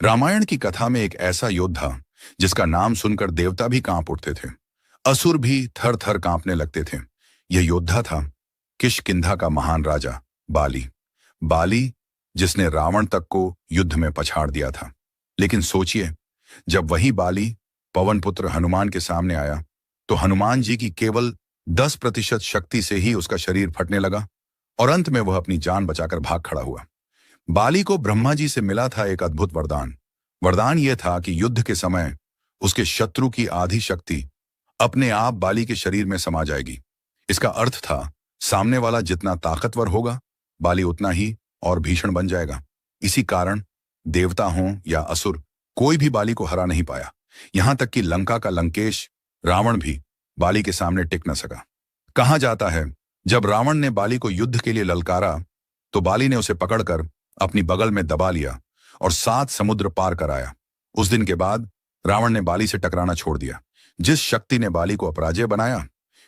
रामायण की कथा में एक ऐसा योद्धा जिसका नाम सुनकर देवता भी कांप उठते थे। असुर भी थर थर कांपने लगते थे। यह योद्धा था किष्किंधा का महान राजा बाली। बाली जिसने रावण तक को युद्ध में पछाड़ दिया था। लेकिन सोचिए, जब वही बाली पवन पुत्र हनुमान के सामने आया तो हनुमान जी की केवल 10% शक्ति से ही उसका शरीर फटने लगा और अंत में वह अपनी जान बचाकर भाग खड़ा हुआ। बाली को ब्रह्मा जी से मिला था एक अद्भुत वरदान। वरदान यह था कि युद्ध के समय उसके शत्रु की आधी शक्ति अपने आप बाली के शरीर में समा जाएगी। इसका अर्थ था, सामने वाला जितना ताकतवर होगा, बाली उतना ही और भीषण बन जाएगा। इसी कारण देवता हों या असुर, कोई भी बाली को हरा नहीं पाया। यहां तक कि लंका का लंकेश रावण भी बाली के सामने टिक न सका। कहा जाता है, जब रावण ने बाली को युद्ध के लिए ललकारा तो बाली ने उसे पकड़कर अपनी बगल में दबा लिया और 7 समुद्र पार कराया। उस दिन के बाद रावण ने बाली से टकराना छोड़ दिया। जिस शक्ति ने बाली को अपराजय बनाया,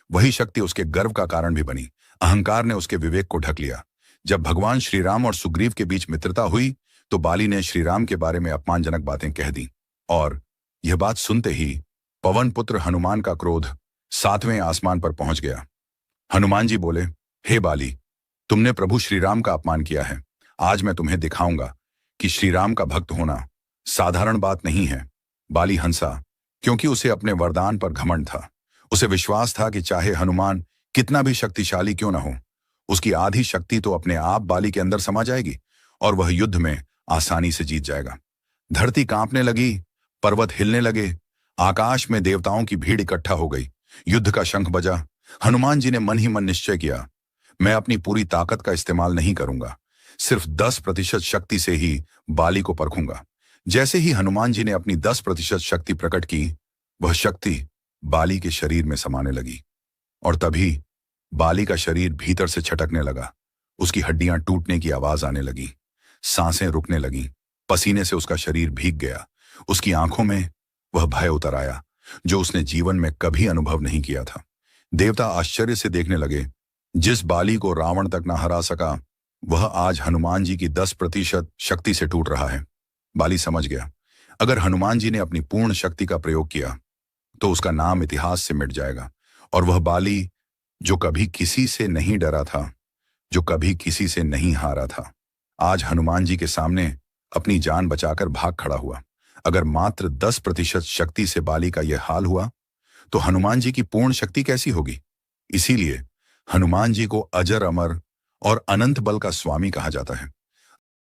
वही शक्ति उसके गर्व का कारण भी बनी। अहंकार ने उसके विवेक को ढक लिया। जब भगवान श्री राम और सुग्रीव के बीच मित्रता हुई तो बाली ने श्री राम के बारे में अपमानजनक बातें कह दी और यह बात सुनते ही पवन पुत्र हनुमान का क्रोध 7वें आसमान पर पहुंच गया। हनुमान जी बोले, हे बाली, तुमने प्रभु श्री राम का अपमान किया है। आज मैं तुम्हें दिखाऊंगा कि श्री राम का भक्त होना साधारण बात नहीं है। बाली हंसा, क्योंकि उसे अपने वरदान पर घमंड था। उसे विश्वास था कि चाहे हनुमान कितना भी शक्तिशाली क्यों न हो, उसकी आधी शक्ति तो अपने आप बाली के अंदर समा जाएगी और वह युद्ध में आसानी से जीत जाएगा। धरती कांपने लगी, पर्वत हिलने लगे, आकाश में देवताओं की भीड़ इकट्ठा हो गई। युद्ध का शंख बजा। हनुमान जी ने मन ही मन निश्चय किया, मैं अपनी पूरी ताकत का इस्तेमाल नहीं करूंगा, सिर्फ 10% शक्ति से ही बाली को परखूंगा। जैसे ही हनुमान जी ने अपनी 10% शक्ति प्रकट की, वह शक्ति बाली के शरीर में समाने लगी और तभी बाली का शरीर भीतर से छटकने लगा। उसकी हड्डियां टूटने की आवाज आने लगी, सांसें रुकने लगीं, पसीने से उसका शरीर भीग गया। उसकी आंखों में वह भय उतर आया जो उसने जीवन में कभी अनुभव नहीं किया था। देवता आश्चर्य से देखने लगे। जिस बाली को रावण तक न हरा सका, वह आज हनुमान जी की 10% शक्ति से टूट रहा है। बाली समझ गया, अगर हनुमान जी ने अपनी पूर्ण शक्ति का प्रयोग किया तो उसका नाम इतिहास से मिट जाएगा और वह बाली जो कभी किसी से नहीं डरा था, जो कभी किसी से नहीं हारा था, आज हनुमान जी के सामने अपनी जान बचाकर भाग खड़ा हुआ। अगर मात्र 10% शक्ति से बाली का यह हाल हुआ तो हनुमान जी की पूर्ण शक्ति कैसी होगी। इसीलिए हनुमान जी को अजर अमर और अनंत बल का स्वामी कहा जाता है।